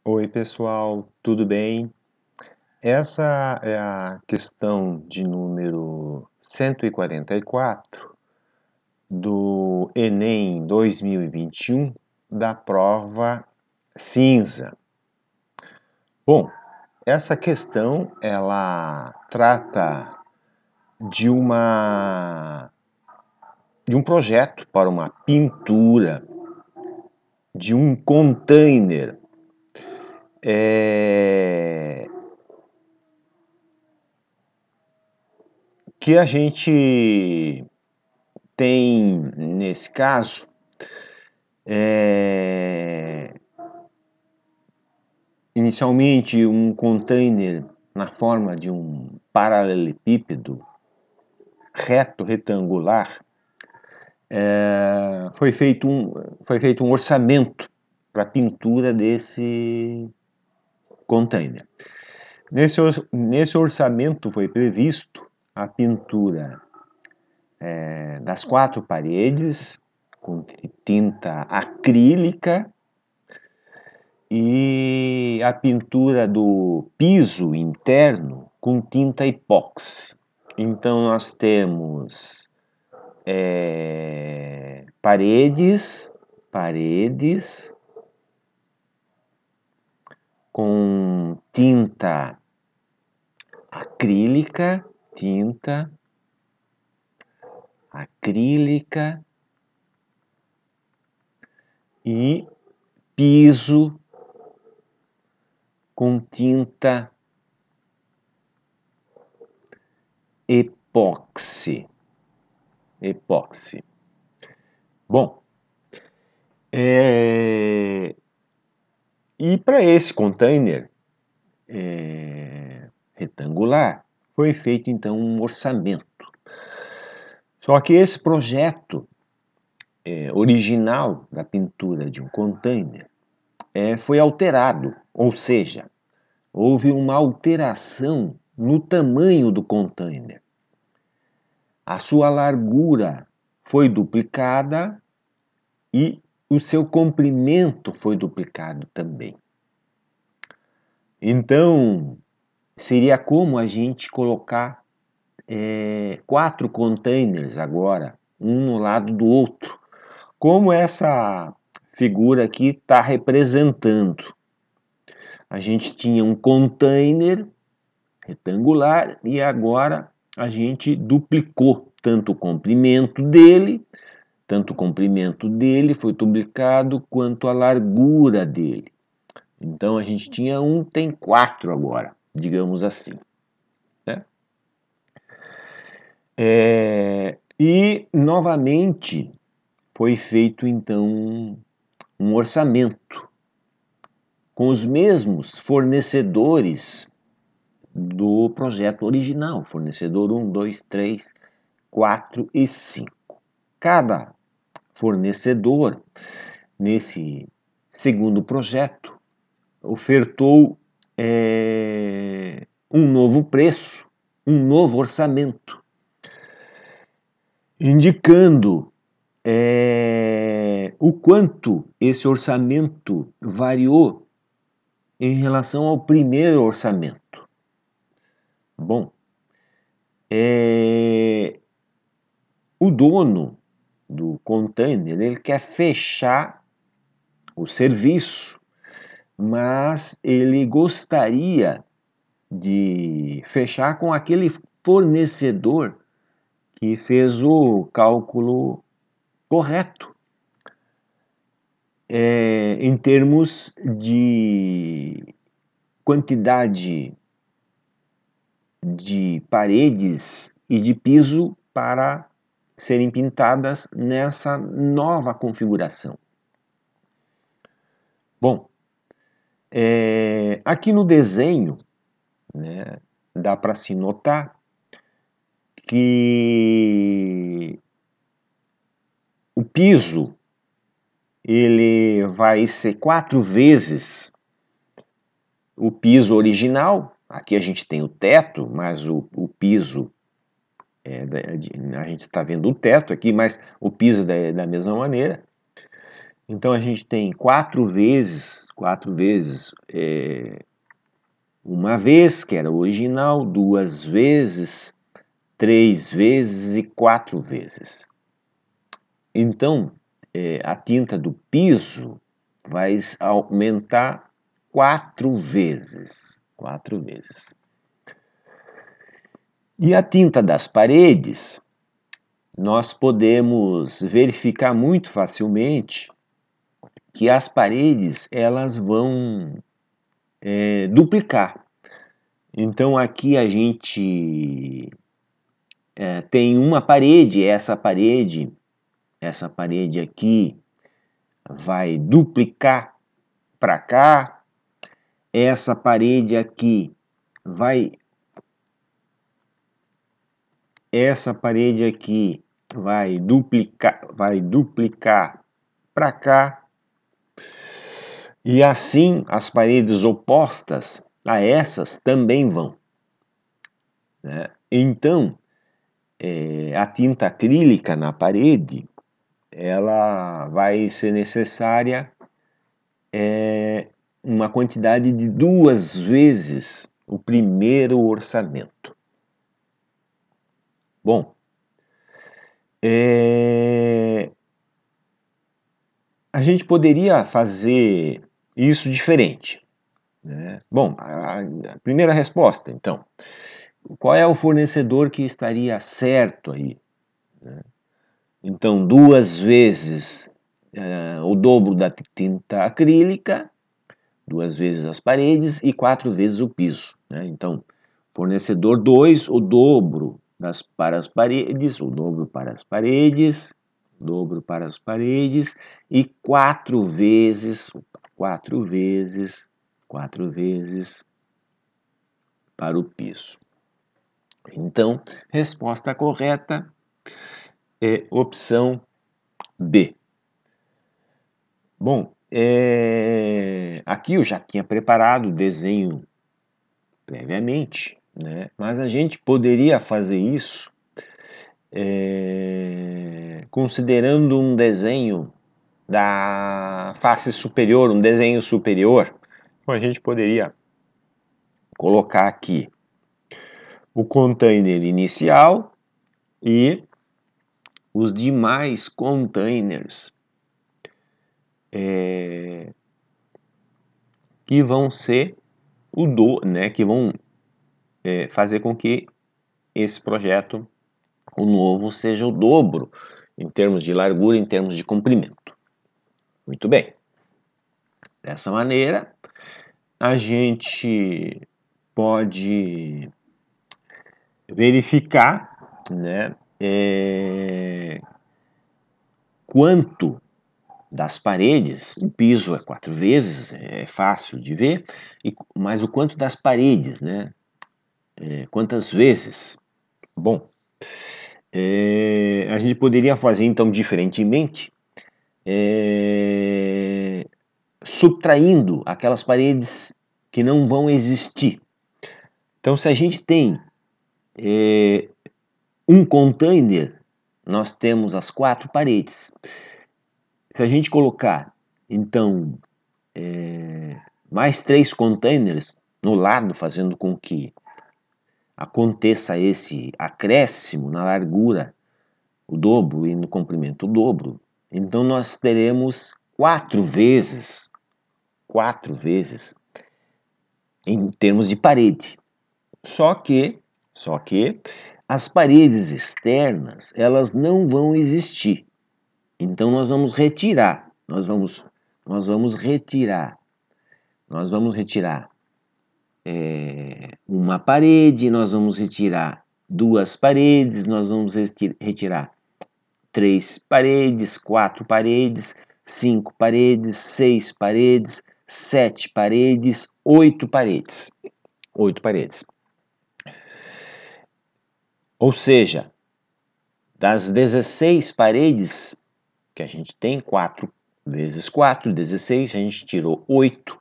Oi, pessoal, tudo bem? Essa é a questão de número 144 do Enem 2021 da prova cinza. Bom, essa questão ela trata de um projeto para uma pintura de um container que a gente tem, nesse caso, inicialmente um container na forma de um paralelepípedo reto, retangular. Foi feito um orçamento para a pintura desse container. Nesse orçamento foi previsto a pintura das 4 paredes com tinta acrílica e a pintura do piso interno com tinta epóxi. Então nós temos paredes com tinta acrílica e piso com tinta epóxi. Bom, e para esse container retangular foi feito então um orçamento. Só que esse projeto original da pintura de um container foi alterado, ou seja, houve uma alteração no tamanho do container. A sua largura foi duplicada e o seu comprimento foi duplicado também. Então, seria como a gente colocar 4 containers agora, um no lado do outro, como essa figura aqui está representando. A gente tinha um container retangular e agora a gente duplicou tanto o comprimento dele foi duplicado quanto a largura dele. Então a gente tinha um, tem 4 agora, digamos assim. Né? E novamente foi feito então um orçamento com os mesmos fornecedores do projeto original, fornecedor 1, 2, 3, 4 e 5. Cada fornecedor, nesse segundo projeto, ofertou um novo preço, um novo orçamento, indicando o quanto esse orçamento variou em relação ao primeiro orçamento. Bom, o dono do container ele quer fechar o serviço, mas ele gostaria de fechar com aquele fornecedor que fez o cálculo correto em termos de quantidade de paredes e de piso para serem pintadas nessa nova configuração. Bom, aqui no desenho, né, dá para se notar que o piso ele vai ser 4 vezes o piso original. Aqui a gente tem o teto, mas o piso, a gente está vendo o teto aqui, mas o piso da mesma maneira. Então a gente tem 4 vezes, uma vez, que era o original, 2 vezes, 3 vezes e 4 vezes. Então, a tinta do piso vai aumentar 4 vezes. 4 vezes. E a tinta das paredes, nós podemos verificar muito facilmente que as paredes elas vão duplicar. Então aqui a gente tem uma parede, essa parede aqui vai duplicar para cá, essa parede aqui vai duplicar para cá, e assim as paredes opostas a essas também vão, né? Então a tinta acrílica na parede ela vai ser necessária uma quantidade de 2 vezes o primeiro orçamento. Bom, a gente poderia fazer isso diferente, né? Bom, a primeira resposta, então, qual é o fornecedor que estaria certo aí, né? Então, 2 vezes o dobro da tinta acrílica, 2 vezes as paredes e 4 vezes o piso, né? Então, fornecedor 2, o dobro para as paredes, o dobro para as paredes, dobro para as paredes e 4 vezes para o piso. Então, resposta correta é opção B. Bom, aqui eu já tinha preparado o desenho previamente, né? Mas a gente poderia fazer isso considerando um desenho da face superior, um desenho superior. Então a gente poderia colocar aqui o container inicial e os demais containers que vão ser que vão fazer com que esse projeto, o novo, seja o dobro em termos de largura, em termos de comprimento. Muito bem. Dessa maneira, a gente pode verificar, né, quanto das paredes, o piso é 4 vezes, é fácil de ver, mas o quanto das paredes, né? Quantas vezes? Bom, a gente poderia fazer então diferentemente, subtraindo aquelas paredes que não vão existir. Então, se a gente tem um container, nós temos as 4 paredes. Se a gente colocar, então, mais 3 containers no lado, fazendo com que aconteça esse acréscimo na largura, o dobro, e no comprimento o dobro, então nós teremos 4 vezes em termos de parede. Só que as paredes externas, elas não vão existir. Então nós vamos retirar uma parede, nós vamos retirar 2 paredes, nós vamos retirar 3 paredes, 4 paredes, 5 paredes, 6 paredes, 7 paredes, 8 paredes. 8 paredes. Ou seja, das 16 paredes que a gente tem, 4 vezes 4, 16, a gente tirou 8.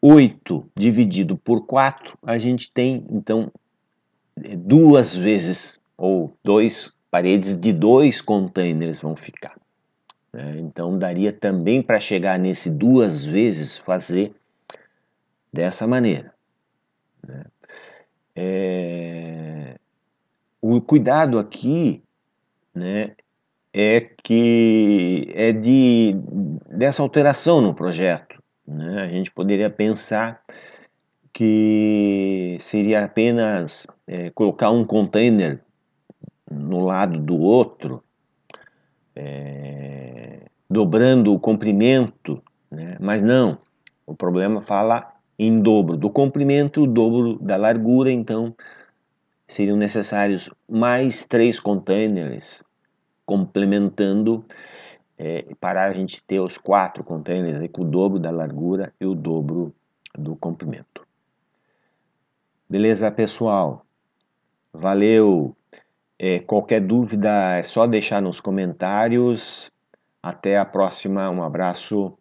8 dividido por 4, a gente tem, então, 2 vezes, ou 2 paredes de 2 containers vão ficar. né? Então daria também para chegar nesse 2 vezes fazer dessa maneira, né? O cuidado aqui, né, dessa alteração no projeto, né? A gente poderia pensar que seria apenas colocar um container no lado do outro, dobrando o comprimento, né? Mas não, o problema fala em dobro do comprimento, o dobro da largura, então seriam necessários mais 3 containers complementando para a gente ter os 4 containers aí, com o dobro da largura e o dobro do comprimento. Beleza, pessoal? Valeu! Qualquer dúvida é só deixar nos comentários. Até a próxima, um abraço.